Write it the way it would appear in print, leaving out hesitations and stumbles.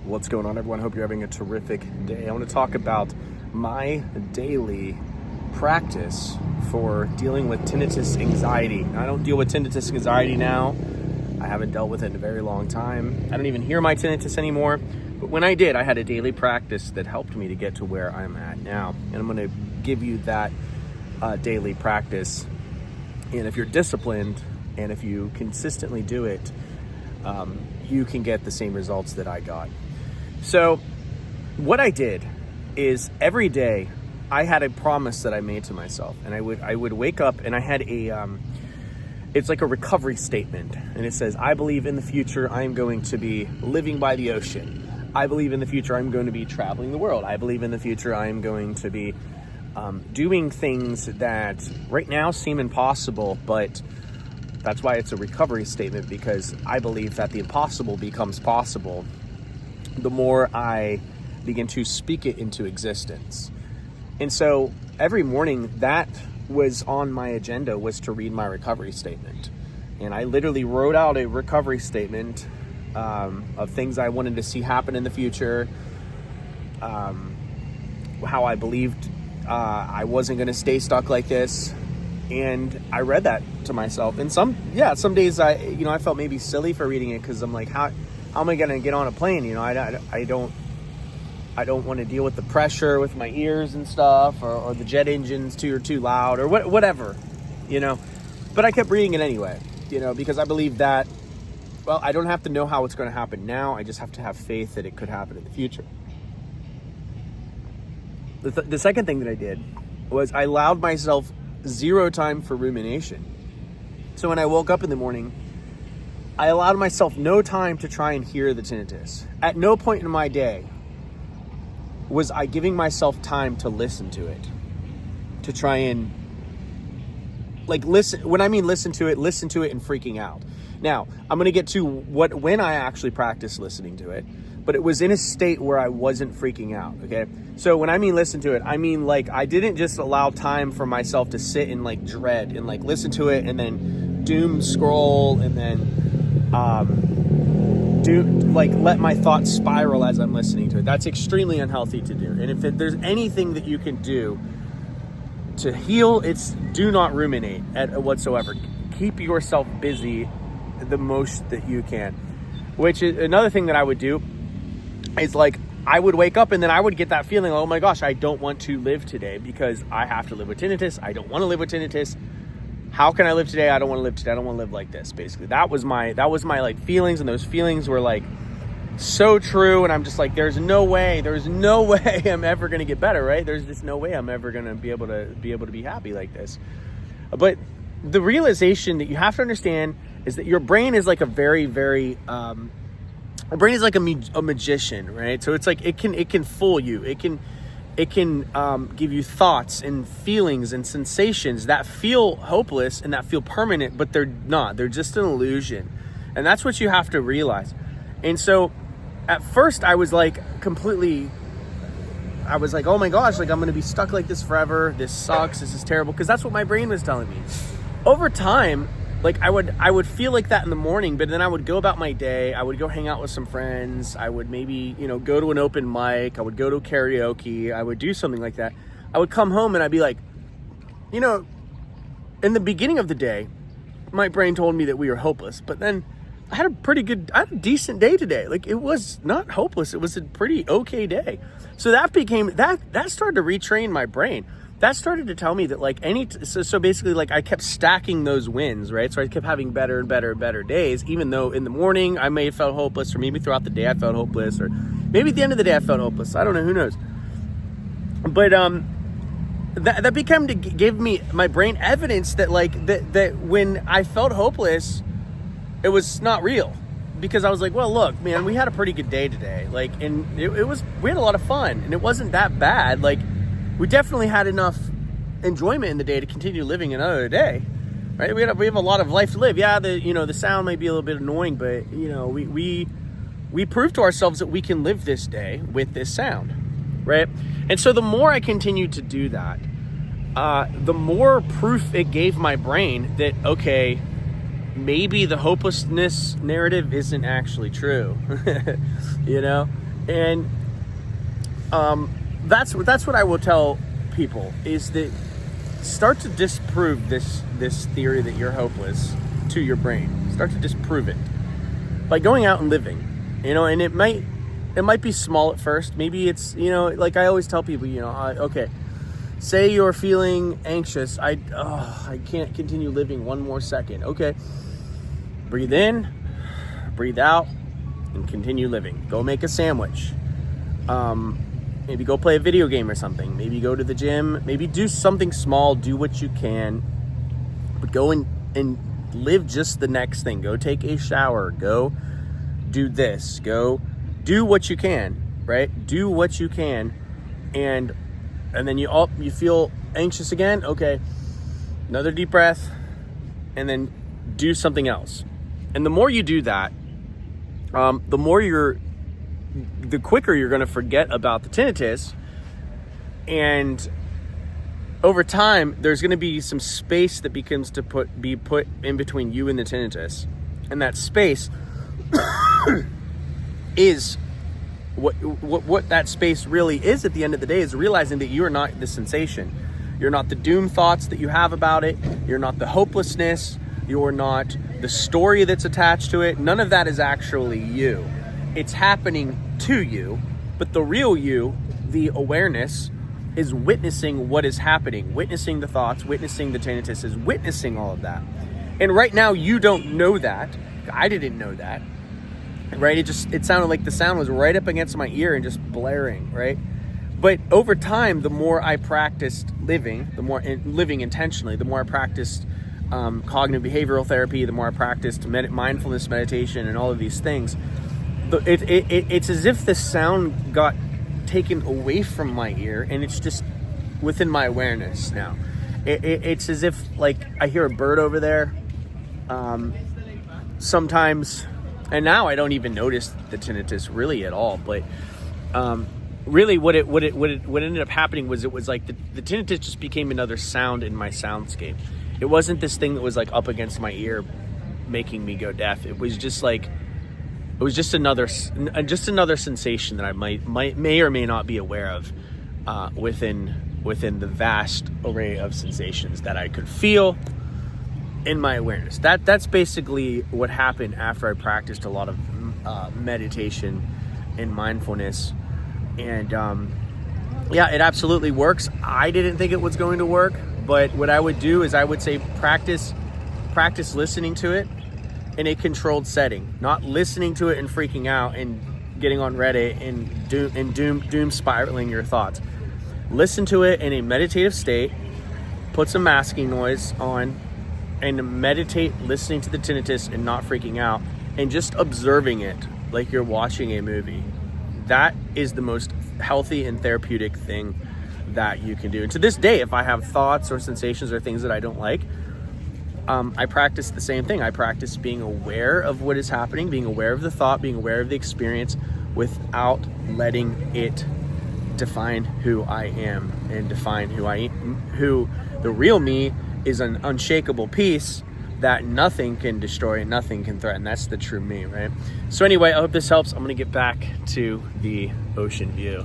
What's going on, everyone? Hope you're having a terrific day. I want to talk about my daily practice for dealing with tinnitus anxiety. Now, I don't deal with tinnitus anxiety now. I haven't dealt with it in a very long time. I don't even hear my tinnitus anymore. But when I did, I had a daily practice that helped me to get to where I'm at now. And I'm going to give you that daily practice. And if you're disciplined and if you consistently do it, you can get the same results that I got. So what I did is every day I had a promise that I made to myself, and I would wake up and I had it's like a recovery statement, and it says, I believe in the future I'm going to be living by the ocean. I believe in the future I'm going to be traveling the world. I believe in the future I'm going to be doing things that right now seem impossible, but that's why it's a recovery statement, because I believe that the impossible becomes possible the more I begin to speak it into existence. And so every morning that was on my agenda, was to read my recovery statement. And I literally wrote out a recovery statement of things I wanted to see happen in the future, how I believed I wasn't going to stay stuck like this. And I read that to myself. And some days I felt maybe silly for reading it, because I'm like, how am I going to get on a plane? I don't want to deal with the pressure with my ears and stuff, or the jet engines too loud, or whatever. But I kept reading it anyway, because I believe that, well, I don't have to know how it's going to happen now. I just have to have faith that it could happen in the future. The second thing that I did was I allowed myself zero time for rumination. So when I woke up in the morning, I allowed myself no time to try and hear the tinnitus. At no point in my day was I giving myself time to listen to it, to try and listen. When I mean listen to it and freaking out. Now, I'm going to get to when I actually practiced listening to it, but it was in a state where I wasn't freaking out, okay? So when I mean listen to it, I mean I didn't just allow time for myself to sit and dread and listen to it and then doom scroll and then let my thoughts spiral as I'm listening to it. That's extremely unhealthy to do. And if there's anything that you can do to heal, it's do not ruminate whatsoever. Keep yourself busy the most that you can. Which is another thing that I would do is I would wake up and then I would get that feeling, oh my gosh, I don't want to live today because I have to live with tinnitus. I don't want to live with tinnitus. How can I live today? I don't want to live today. I don't want to live like this. Basically, that was my feelings, and those feelings were so true. And I'm just there's no way I'm ever going to get better, right? There's just no way I'm ever going to be able to be happy like this. But the realization that you have to understand is that your brain is a very, very, a brain is a magician, right? So it's it can fool you. It can give you thoughts and feelings and sensations that feel hopeless and that feel permanent, but they're not. They're just an illusion. And that's what you have to realize. And so at first I was oh my gosh, I'm going to be stuck like this forever. This sucks. This is terrible. Because that's what my brain was telling me. Over time, I would feel like that in the morning, but then I would go about my day. I would go hang out with some friends. I would maybe, go to an open mic. I would go to karaoke. I would do something like that. I would come home and I'd be in the beginning of the day, my brain told me that we were hopeless, but then I had a decent day today. It was not hopeless. It was a pretty okay day. So that started to retrain my brain. That started to tell me that so basically I kept stacking those wins, right? So I kept having better and better and better days, even though in the morning I may have felt hopeless, or maybe throughout the day I felt hopeless, or maybe at the end of the day I felt hopeless. I don't know, who knows? But that became to give me my brain evidence that that when I felt hopeless, it was not real. Because I was well, look, man, we had a pretty good day today. And we had a lot of fun, and it wasn't that bad. We definitely had enough enjoyment in the day to continue living another day, right? We have a lot of life to live. Yeah, the sound may be a little bit annoying, but we proved to ourselves that we can live this day with this sound, right? And so the more I continued to do that, the more proof it gave my brain that, okay, maybe the hopelessness narrative isn't actually true, And that's what I will tell people, is that start to disprove this theory that you're hopeless to your brain. Start to disprove it by going out and living, and it might be small at first. Maybe it's, like I always tell people, okay, say you're feeling anxious. I can't continue living one more second. Okay, breathe in, breathe out, and continue living. Go make a sandwich. Maybe go play a video game or something. Maybe go to the gym. Maybe do something small. Do what you can. But go and live just the next thing. Go take a shower. Go do this. Go do what you can, right? Do what you can. And then you feel anxious again. Okay, another deep breath. And then do something else. And the more you do that, the quicker you're going to forget about the tinnitus. And over time, there's going to be some space that begins to be put in between you and the tinnitus. And that space is what that space really is at the end of the day, is realizing that you are not the sensation. You're not the doom thoughts that you have about it. You're not the hopelessness. You're not the story that's attached to it. None of that is actually you. It's happening to you, but the real you, the awareness, is witnessing what is happening, witnessing the thoughts, witnessing the tinnitus, is witnessing all of that. And right now you don't know that. I didn't know that, right? It sounded like the sound was right up against my ear and just blaring, right? But over time, the more I practiced living, living intentionally, the more I practiced cognitive behavioral therapy, the more I practiced mindfulness meditation and all of these things, it's as if the sound got taken away from my ear, and it's just within my awareness now. It's as if, like, I hear a bird over there sometimes, and now I don't even notice the tinnitus really at all. But really, what ended up happening was, it was like the tinnitus just became another sound in my soundscape. It wasn't this thing that was like up against my ear making me go deaf. It was just like, it was just another sensation that I may or may not be aware of within the vast array of sensations that I could feel in my awareness. That's basically what happened after I practiced a lot of meditation and mindfulness. And yeah, it absolutely works. I didn't think it was going to work, but what I would do is I would say practice listening to it in a controlled setting, not listening to it and freaking out and getting on Reddit and doom spiraling your thoughts. Listen to it in a meditative state, put some masking noise on, and meditate listening to the tinnitus and not freaking out, and just observing it like you're watching a movie. That is the most healthy and therapeutic thing that you can do. And to this day, if I have thoughts or sensations or things that I don't like, I practice the same thing. I practice being aware of what is happening, being aware of the thought, being aware of the experience, without letting it define who I am and define who the real me is, an unshakable piece that nothing can destroy and nothing can threaten. That's the true me, right? So anyway, I hope this helps. I'm going to get back to the ocean view.